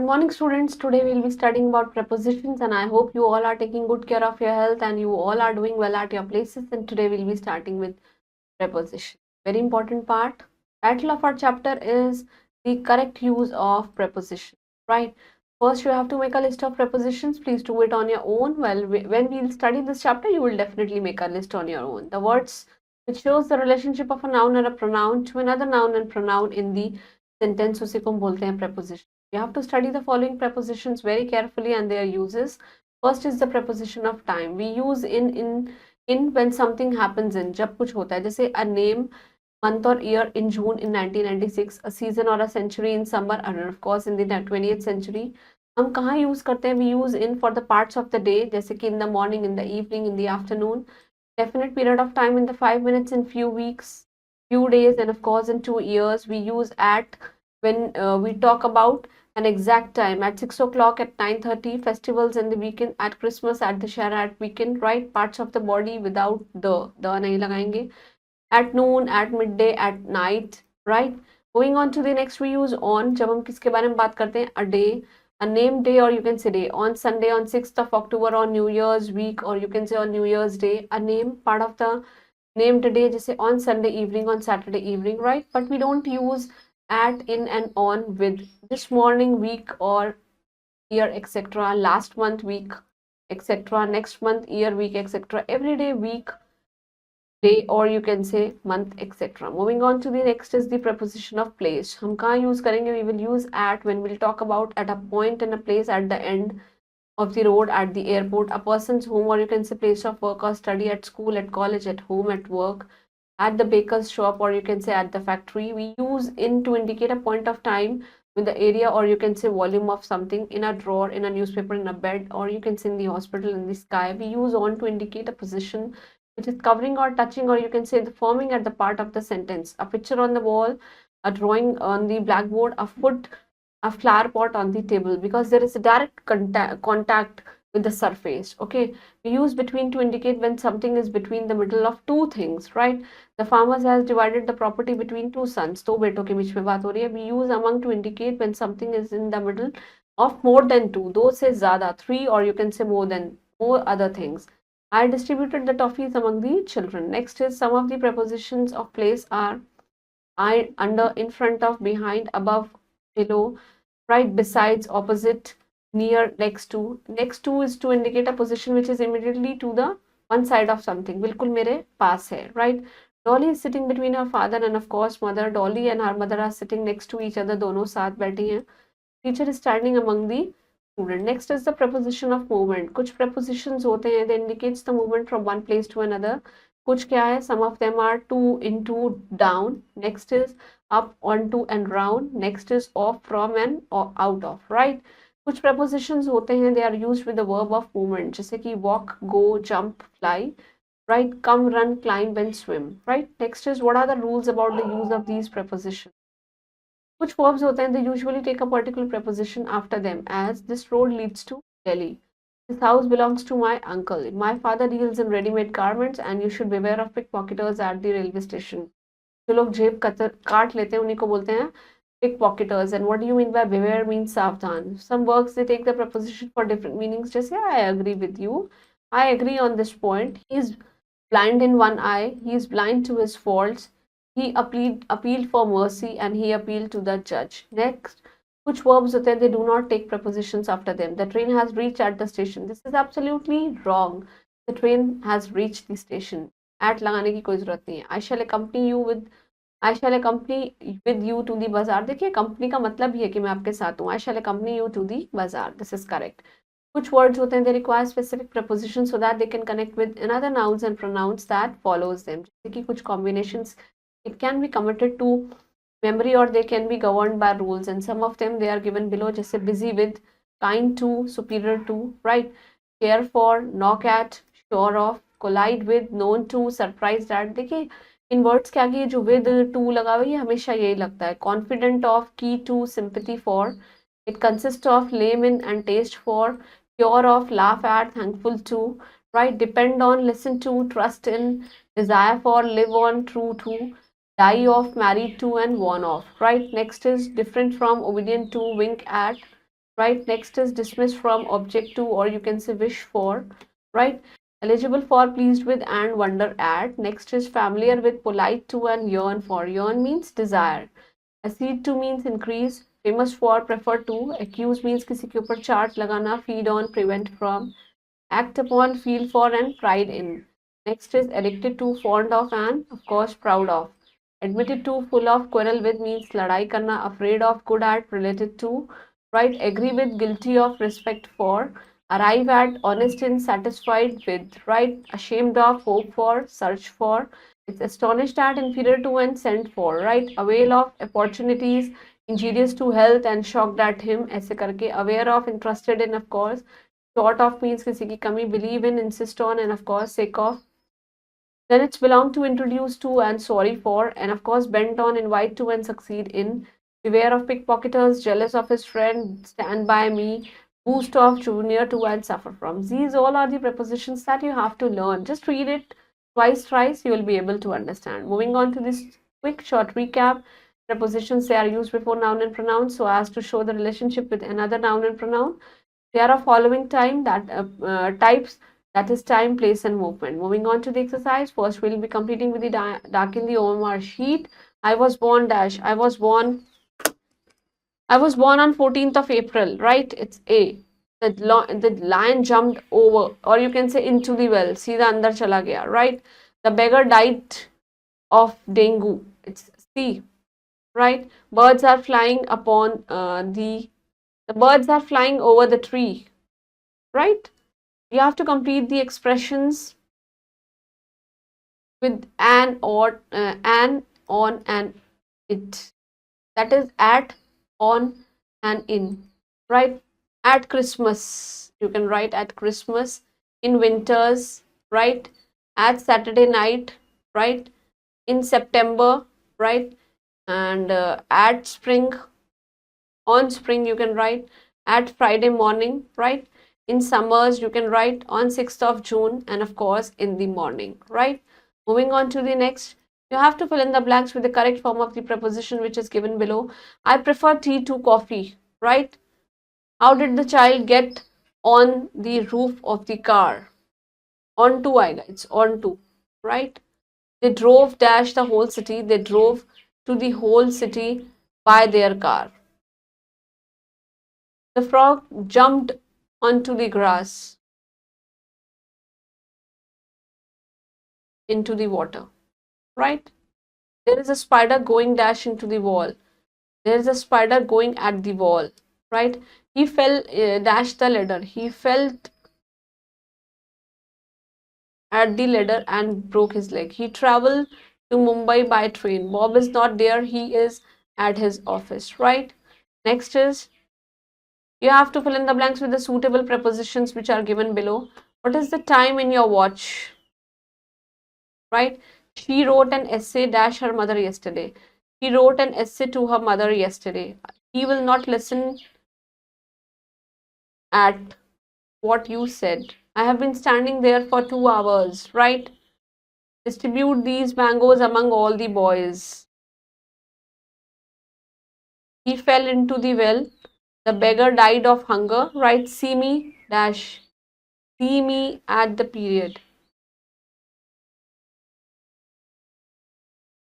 Good morning, students. Today we'll be studying about prepositions, and I hope you all are taking good care of your health and you all are doing well at your places. And today we'll be starting with preposition. Very important part. Title of our chapter is the correct use of preposition. Right. First, you have to make a list of prepositions. Please do it on your own. Well, when we'll study this chapter, you will definitely make a list on your own. The words which shows the relationship of a noun or a pronoun to another noun and pronoun in the sentence, उसी को हम बोलते हैं preposition. You have to study the following prepositions very carefully and their uses. First is the preposition of time. We use in when something happens in, जब कुछ होता है, जैसे a name, month or year in June in 1996, a season or a century in summer, and of course in the 20th century. हम कहाँ use करते हैं? We use in for the parts of the day, जैसे कि in the morning, in the evening, in the afternoon. Definite period of time in the 5 minutes, in few weeks, few days, and of course in 2 years. We use at when we talk about an exact time at 6 o'clock, at 9:30, festivals in the weekend, at Christmas, at the share, at weekend, right? Parts of the body without the नहीं लगाएंगे. At noon, at midday, at night, right? Going on to the next, we use on जब हम किसके बारे में बात करते हैं, a day, a name day, or you can say day. On Sunday, on 6th of October, on New Year's week, or you can say on New Year's day. A name, part of the named day, जैसे on Sunday evening, on Saturday evening, right? But we don't use at, in, and on with this morning, week, or year, etc. Last month, week, etc. Next month, year, week, etc. Every day, week, day, or you can say month, etc. Moving on to the next is the preposition of place. हम कहाँ use करेंगे? We will use at when we'll talk about at a point and a place at the end of the road, at the airport, a person's home, or you can say place of work or study, at school, at college, at home, at work, at the baker's shop, or you can say at the factory. We use in to indicate a point of time with the area, or you can say volume of something, in a drawer, in a newspaper, in a bed, or you can say in the hospital, in the sky. We use on to indicate a position which is covering or touching, or you can say the forming at the part of the sentence. A picture on the wall, a drawing on the blackboard, a foot, a flower pot on the table, because there is a direct contact with the surface. Okay, we use between to indicate when something is between the middle of two things, right? The farmer has divided the property between two sons. दो बेटों के बीच में बात हो रही है. We use among to indicate when something is in the middle of more than two. दो से ज़्यादा, three, or you can say more than, more other things. I distributed the toffees among the children. Next is some of the prepositions of place are I, under, in front of, behind, above, below, right, besides, opposite, near, next to. Next to is to indicate a position which is immediately to the one side of something. बिल्कुल मेरे पास है, right? Dolly is sitting between her father and of course mother. Dolly and her mother are sitting next to each other. दोनों साथ बैठी हैं. Teacher is standing among the student. Next is the preposition of movement. कुछ prepositions होते हैं, they indicates the movement from one place to another. कुछ क्या है? Some of them are to, into, down. Next is up, onto, and round. Next is off, from, and out of. Right? कुछ prepositions होते हैं, they are used with the verb of movement. जैसे कि walk, go, jump, fly. Right? Come, run, climb, and swim. Right? Next is what are the rules about the use of these prepositions. कुछ verbs होते हैं, they usually take a particular preposition after them, as this road leads to Delhi. This house belongs to my uncle. My father deals in ready-made garments and you should beware of pickpocketers at the railway station. जो लोग जेब काट लेते हैं उन्हीं को बोलते हैं pickpocketers. And what do you mean by beware means सावधान. Some words they take the preposition for different meanings. जैसे I agree with you. I agree on this point. He is blind in one eye. He is blind to his faults. He appealed for mercy and he appealed to the judge. Next, कुछ verbs होते हैं, they do not take prepositions after them. The train has reached at the station. This is absolutely wrong. The train has reached the station. At लगाने की कोई जरूरत नहीं है. I shall accompany with you to the bazaar. देखिए company का मतलब ही है कि मैं आपके साथ हूँ. I shall accompany you to the bazaar. This is correct. कुछ words होते हैं, they require specific prepositions so that they can connect with another nouns and pronouns that follows them. जैसे कि कुछ combinations, it can be committed to memory or they can be governed by rules, and some of them they are given below. जैसे busy with, kind to, superior to, right? Care for, knock at, sure of, collide with, known to, surprised at. देखिए इन words के आगे जो with to लगा हुआ है ये हमेशा यही लगता है. Confident of, key to, sympathy for. It consists of, lame in, and taste for. Pure of, laugh at, thankful to, right? Depend on, listen to, trust in, desire for, live on, true to, die of, married to, and warn off. Right? Next is different from, obedient to, wink at, right? Next is dismissed from, object to, or you can say wish for, right? Eligible for, pleased with, and wonder at. Next is familiar with, polite to, and yearn for. Yearn means desire. Accede to means increase. Famous for, prefer to. Accuse means किसी के ऊपर charge लगाना. Feed on, prevent from. Act upon, feel for, and pride in. Next is addicted to, fond of, and of course proud of. Admitted to, full of, quarrel with means ladai karna, afraid of, good at, related to, right? Agree with, guilty of, respect for. Arrive at, honest in, satisfied with, right? Ashamed of, hope for, search for. It's astonished at, inferior to, and sent for, right? Avail of, opportunities, injurious to health, and shocked at him, ऐसे करके. Aware of, interested in, of course. Short of means किसी की कमी, believe in, insist on, and of course sake of. Then it's belong to, introduce to, and sorry for, and of course bent on, invite to, and succeed in. Beware of pickpocketers, jealous of his friend, stand by me, boost of, junior to, and suffer from. These all are the prepositions that you have to learn. Just read it twice, thrice, you will be able to understand. Moving on to this quick short recap. Prepositions, they are used before noun and pronoun so as to show the relationship with another noun and pronoun. There are following types, that is time, place, and movement. Moving on to the exercise, first we'll be completing with the darken the OMR sheet. I was born dash. I was born on 14th of April, right? It's A. The lion jumped over, or you can say into the well. Seedha andar chala gaya, right? The beggar died of dengue. It's C, right? Birds are flying upon the birds are flying over the tree, right? You have to complete the expressions with an, or an, on, and it. That is at, on, and in, right? At Christmas, you can write at Christmas. In winters, right? At Saturday night, right? In September, right? And at spring, on spring, you can write. At Friday morning, right? In summers, you can write on 6th of June, and of course in the morning, right? Moving on to the next, you have to fill in the blanks with the correct form of the preposition which is given below. I prefer tea to coffee, right? How did the child get on the roof of the car? Onto, I guess, onto, right? They drove dash the whole city. They drove to the whole city by their car. The frog jumped onto the grass, into the water, right? There is a spider going dash into the wall. There is a spider going at the wall, right? He fell, dash the ladder. He fell at the ladder and broke his leg. He traveled to Mumbai by train. Bob is not there. He is at his office, right? Next is, you have to fill in the blanks with the suitable prepositions which are given below. What is the time in your watch? Right? She wrote an essay dash her mother yesterday. He wrote an essay to her mother yesterday. He will not listen at what you said. I have been standing there for 2 hours, right? Distribute these mangoes among all the boys. He fell into the well. The beggar died of hunger, right? See me dash. See me at the period.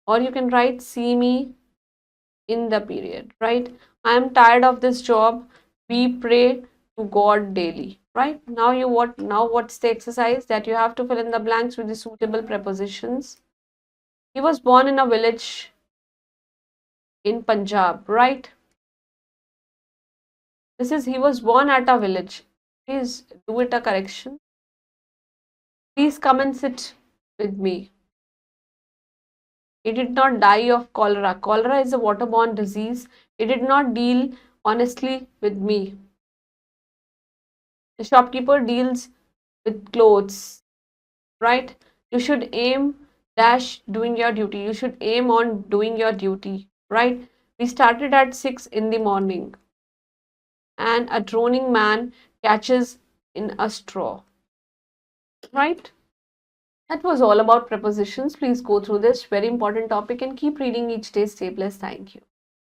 Or you can write see me in the period, right? I am tired of this job. We pray to God daily, right? Now what's the exercise that you have to fill in the blanks with the suitable prepositions. He was born in a village in Punjab, right? This is he was born at a village. Please do it a correction. Please come and sit with me. He did not die of cholera. Cholera is a waterborne disease. He did not deal honestly with me. The shopkeeper deals with clothes, right? You should aim dash doing your duty. You should aim on doing your duty, right? We started at 6 in the morning, and a droning man catches in a straw, right? That was all about prepositions. Please go through this very important topic and keep reading each day. Stay blessed. Thank you.